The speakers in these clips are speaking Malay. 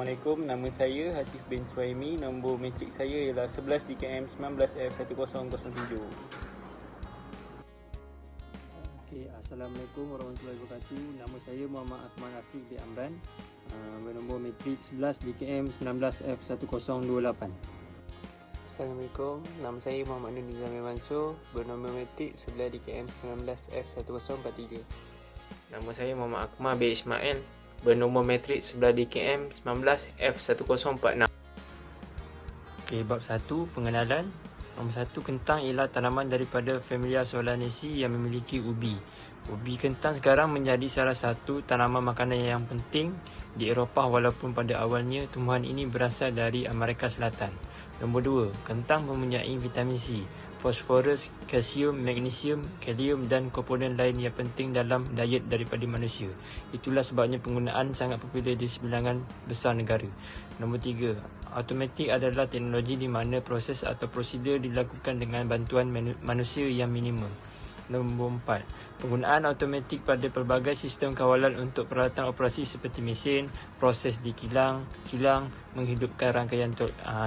Assalamualaikum, nama saya Hasif bin Suhaimi. Nombor matrik saya ialah 11 DKM 19F1007. Assalamualaikum warahmatullahi wabarakatuh. Nama saya Muhammad Akmal Afiq bin Amran, bernombor matrik 11 DKM 19F1028. Assalamualaikum, nama saya Muhammad Nur Nizami Mansur, bernombor matrik 11 DKM 19F1043. Nama saya Muhammad Akmal bin Ismail, bernombor matrik 11 DKM 19F1046. Bab 1, pengenalan. Nombor 1, kentang ialah tanaman daripada familia Solanaceae yang memiliki ubi. Ubi kentang sekarang menjadi salah satu tanaman makanan yang penting di Eropah walaupun pada awalnya tumbuhan ini berasal dari Amerika Selatan. Nombor 2, kentang mempunyai vitamin C, fosforus, kalsium, magnesium, kalium dan komponen lain yang penting dalam diet daripada manusia. Itulah sebabnya penggunaan sangat popular di sebilangan besar negara. Nombor 3, automatik adalah teknologi di mana proses atau prosedur dilakukan dengan bantuan manusia yang minimum. Nombor 4, penggunaan automatik pada pelbagai sistem kawalan untuk peralatan operasi seperti mesin, proses di kilang, menghidupkan rangkaian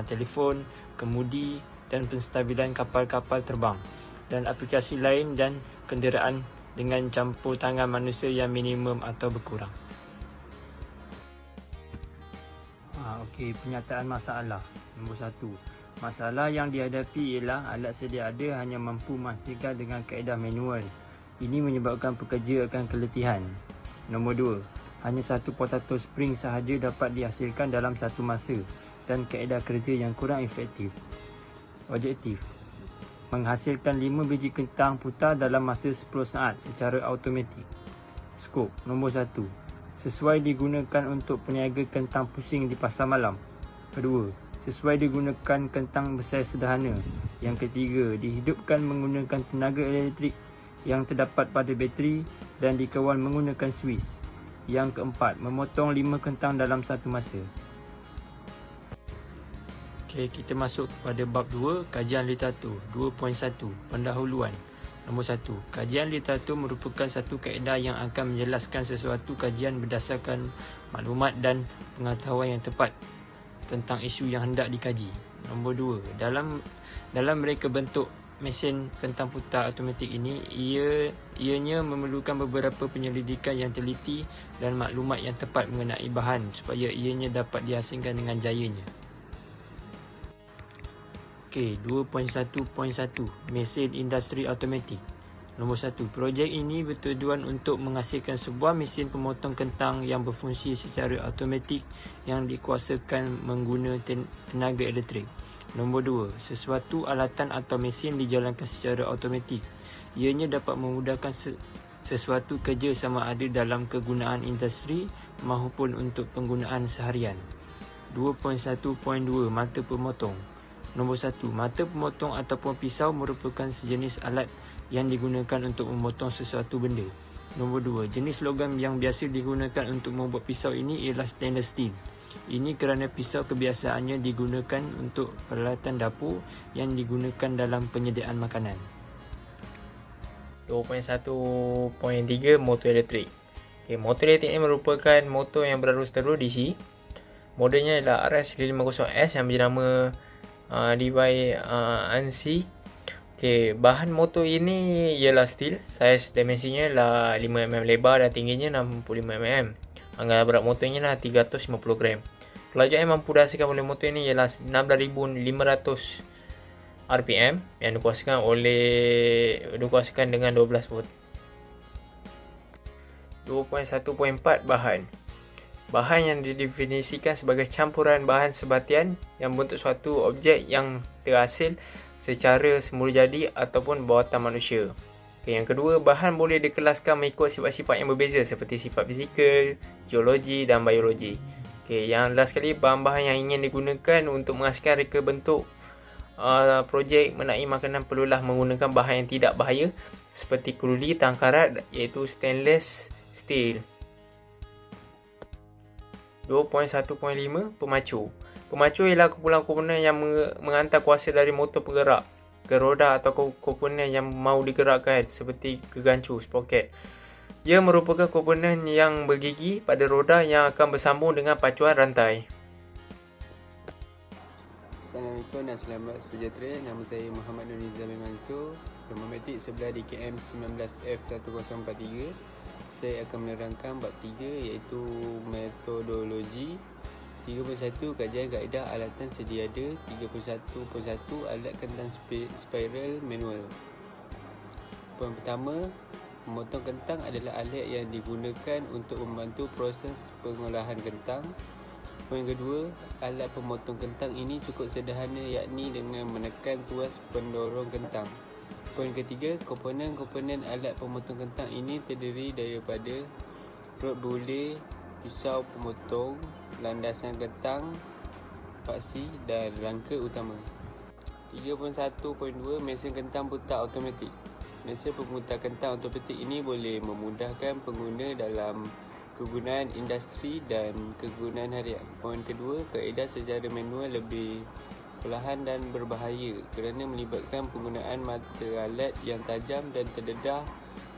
telefon, kemudi dan penstabilan kapal-kapal terbang dan aplikasi lain dan kenderaan dengan campur tangan manusia yang minimum atau berkurang. Penyataan masalah. Nombor 1, masalah yang dihadapi ialah alat sedia ada hanya mampu menghasilkan dengan kaedah manual. Ini menyebabkan pekerja akan keletihan. Nombor 2, hanya satu potato spring sahaja dapat dihasilkan dalam satu masa dan kaedah kerja yang kurang efektif. Objektif, menghasilkan 5 biji kentang putar dalam masa 10 saat secara automatik. Skop. Nombor 1, sesuai digunakan untuk peniaga kentang pusing di pasar malam. Kedua, sesuai digunakan kentang besar sederhana. Yang ketiga, dihidupkan menggunakan tenaga elektrik yang terdapat pada bateri dan dikawal menggunakan suis. Yang keempat, memotong 5 kentang dalam satu masa. Kita masuk pada bab 2, kajian literatur. 2.1, pendahuluan. Nombor 1, kajian literatur merupakan satu kaedah yang akan menjelaskan sesuatu kajian berdasarkan maklumat dan pengetahuan yang tepat tentang isu yang hendak dikaji. Nombor 2, dalam mereka bentuk mesin kentang putar automatik ini, ianya memerlukan beberapa penyelidikan yang teliti dan maklumat yang tepat mengenai bahan supaya ianya dapat dihasilkan dengan jayanya. 2.1.1, mesin industri automatik. Nombor 1, projek ini bertujuan untuk menghasilkan sebuah mesin pemotong kentang yang berfungsi secara automatik yang dikuasakan menggunakan tenaga elektrik. Nombor 2, sesuatu alatan atau mesin dijalankan secara automatik. Ianya dapat memudahkan sesuatu kerja sama ada dalam kegunaan industri maupun untuk penggunaan seharian. 2.1.2, mata pemotong. Nombor 1, mata pemotong ataupun pisau merupakan sejenis alat yang digunakan untuk memotong sesuatu benda. Nombor 2, jenis logam yang biasa digunakan untuk membuat pisau ini ialah stainless steel. Ini kerana pisau kebiasaannya digunakan untuk peralatan dapur yang digunakan dalam penyediaan makanan. 2.1.3, motor elektrik. Motor elektrik ini merupakan motor yang berarus terus DC. Modelnya adalah RS550S yang bernama DY ANSI. Bahan motor ini ialah steel. Saiz dimensinya adalah 5mm lebar dan tingginya 65mm. Anggaran berat motornya adalah 350 gram. Pelajak yang mampu dihasilkan oleh motor ini ialah 16,500 RPM yang dikuasakan dengan 12 volt. 2.1.4, bahan. Bahan yang didefinisikan sebagai campuran bahan sebatian yang membentuk suatu objek yang terhasil secara semulajadi ataupun buatan manusia. Yang kedua, bahan boleh dikelaskan mengikut sifat-sifat yang berbeza seperti sifat fizikal, geologi dan biologi. Yang last sekali, bahan-bahan yang ingin digunakan untuk menghasilkan reka bentuk projek mengenai makanan perlulah menggunakan bahan yang tidak bahaya seperti keluli tahan karat iaitu stainless steel. 2.1.5, pemacu. Pemacu ialah komponen-komponen yang menghantar kuasa dari motor penggerak ke roda atau komponen yang mahu digerakkan seperti kegancu, sprocket. Ia merupakan komponen yang bergigi pada roda yang akan bersambung dengan pacuan rantai. Assalamualaikum dan selamat sejahtera. Nama saya Muhammad Nur Nizami Mansur, nombor matrik 11 DKM 19F1043. Saya akan menerangkan bab 3 iaitu metodologi. 31 kajian kaedah alatan sedia ada. 31.1 alat kentang spiral manual. Poin pertama, memotong kentang adalah alat yang digunakan untuk membantu proses pengolahan kentang. Poin kedua, alat pemotong kentang ini cukup sederhana, yakni dengan menekan tuas pendorong kentang. Poin ketiga, komponen-komponen alat pemotong kentang ini terdiri daripada rod boleh, pisau pemotong, landasan kentang, paksi dan rangka utama. 3.1.2 mesin kentang putar automatik. Mesin pemutar kentang automatik ini boleh memudahkan pengguna dalam kegunaan industri dan kegunaan harian. Poin kedua, kaedah secara manual lebih perlahan dan berbahaya kerana melibatkan penggunaan mata alat yang tajam dan terdedah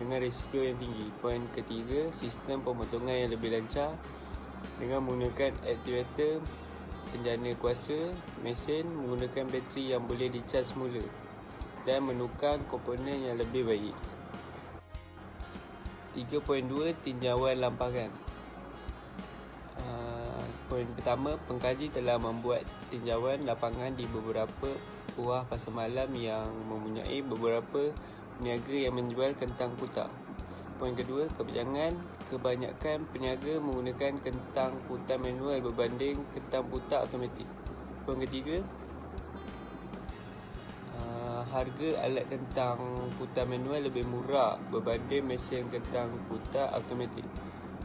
dengan risiko yang tinggi. Poin ketiga, sistem pemotongan yang lebih lancar dengan menggunakan aktivator penjana kuasa. Mesin menggunakan bateri yang boleh dicas semula dan menukar komponen yang lebih baik. 3.2 tinjauan lapangan. Poin pertama, pengkaji telah membuat tinjauan lapangan di beberapa buah pasar malam yang mempunyai beberapa peniaga yang menjual kentang putar. Poin kedua, kebanyakan peniaga menggunakan kentang putar manual berbanding kentang putar automatik. Poin ketiga, harga alat kentang putar manual lebih murah berbanding mesin kentang putar automatik.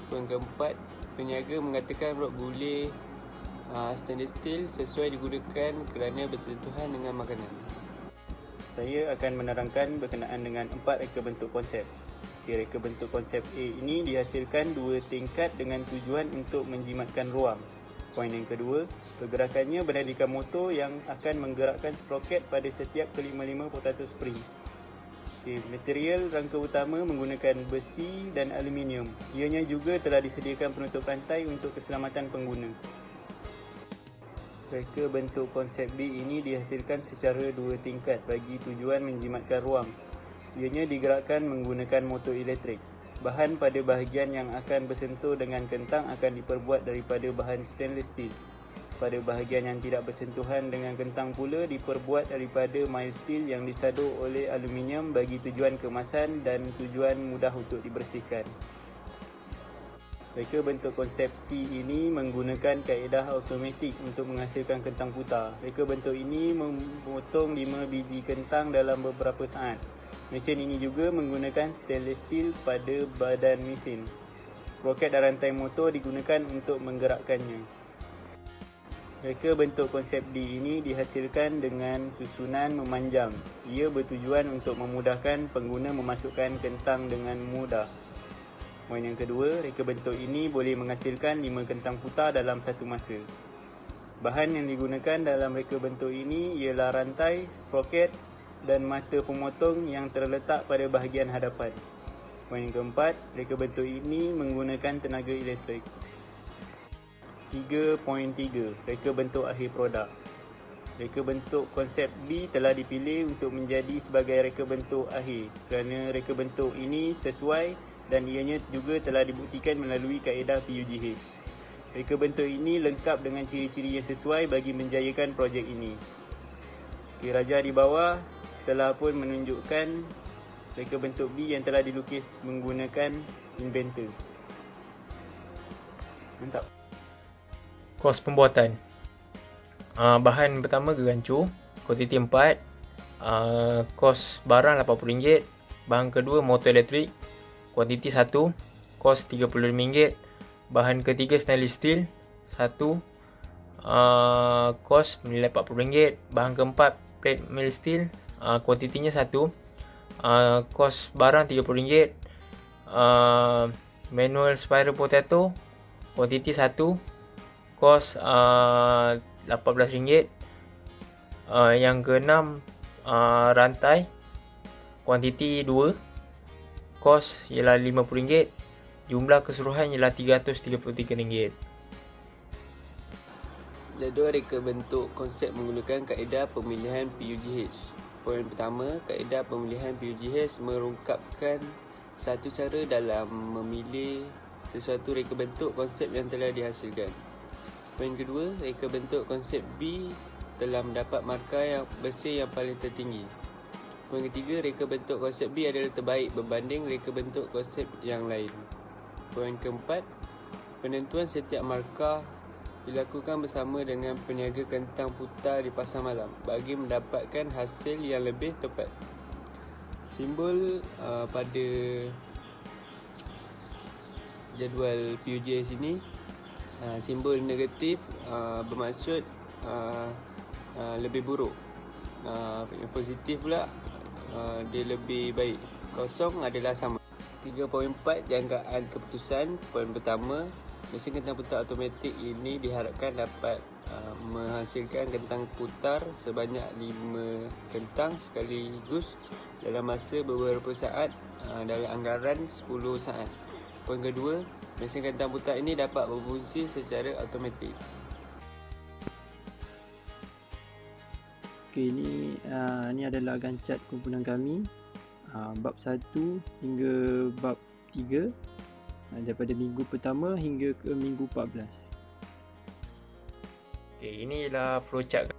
Poin keempat, peniaga mengatakan rod boleh stainless steel sesuai digunakan kerana bersentuhan dengan makanan. Saya akan menerangkan berkenaan dengan 4 reka bentuk konsep. Reka bentuk konsep A ini dihasilkan 2 tingkat dengan tujuan untuk menjimatkan ruang. Poin yang kedua, pergerakannya berdasarkan motor yang akan menggerakkan sproket pada setiap ke-55 potato spring. Material rangka utama menggunakan besi dan aluminium. Ianya juga telah disediakan penutup rantai untuk keselamatan pengguna. Reka bentuk konsep B ini dihasilkan secara 2 tingkat bagi tujuan menjimatkan ruang. Ianya digerakkan menggunakan motor elektrik. Bahan pada bahagian yang akan bersentuh dengan kentang akan diperbuat daripada bahan stainless steel. Pada bahagian yang tidak bersentuhan dengan kentang pula diperbuat daripada mild steel yang disadur oleh aluminium bagi tujuan kemasan dan tujuan mudah untuk dibersihkan. Reka bentuk konsep C ini menggunakan kaedah automatik untuk menghasilkan kentang putar. Reka bentuk ini memotong 5 biji kentang dalam beberapa saat. Mesin ini juga menggunakan stainless steel pada badan mesin. Sproket dan rantai motor digunakan untuk menggerakkannya. Reka bentuk konsep D ini dihasilkan dengan susunan memanjang. Ia bertujuan untuk memudahkan pengguna memasukkan kentang dengan mudah. Poin yang kedua, reka bentuk ini boleh menghasilkan 5 kentang putar dalam satu masa. Bahan yang digunakan dalam reka bentuk ini ialah rantai, sproket dan mata pemotong yang terletak pada bahagian hadapan. Poin yang keempat, reka bentuk ini menggunakan tenaga elektrik. 3.3 Reka bentuk akhir produk. Reka bentuk konsep B telah dipilih untuk menjadi sebagai reka bentuk akhir kerana reka bentuk ini sesuai dan ianya juga telah dibuktikan melalui kaedah PUGH. Reka bentuk ini lengkap dengan ciri-ciri yang sesuai bagi menjayakan projek ini. Raja di bawah telah pun menunjukkan reka bentuk B yang telah dilukis menggunakan inventor. Mantap. Kos pembuatan. Bahan pertama gerancu, kuantiti 4. Kos barang RM80. Bahan kedua motor elektrik, kuantiti 1, kos RM35. Bahan ketiga stainless steel 1, kos bernilai RM40. Bahan keempat plate mild steel, kuantitinya 1, kos barang RM30. Manual spiral potato, kuantiti 1, kos RM18. Yang keenam, rantai, kuantiti 2, kos ialah RM50. Jumlah keseluruhan ialah RM333. Jadual reka bentuk konsep menggunakan kaedah pemilihan PUGH. Poin pertama, kaedah pemilihan PUGH merungkapkan satu cara dalam memilih sesuatu reka bentuk konsep yang telah dihasilkan. Poin kedua, reka bentuk konsep B telah mendapat markah yang bersih yang paling tertinggi. Poin ketiga, reka bentuk konsep B adalah terbaik berbanding reka bentuk konsep yang lain. Poin keempat, penentuan setiap markah dilakukan bersama dengan peniaga kentang putar di pasar malam bagi mendapatkan hasil yang lebih tepat. Simbol pada jadual PUGH ini, simbol negatif bermaksud lebih buruk. Yang positif pula dia lebih baik. Kosong adalah sama. 3.4 jangkaan keputusan. Poin pertama, mesin kentang putar automatik ini diharapkan dapat menghasilkan kentang putar sebanyak 5 kentang sekaligus dalam masa beberapa saat dalam anggaran 10 saat. Poin kedua, mesin kentang putar ini dapat berfungsi secara automatik. Okey, ini adalah gancat kumpulan kami bab 1 hingga bab 3 daripada minggu pertama hingga ke minggu 14. Okay, inilah flowchart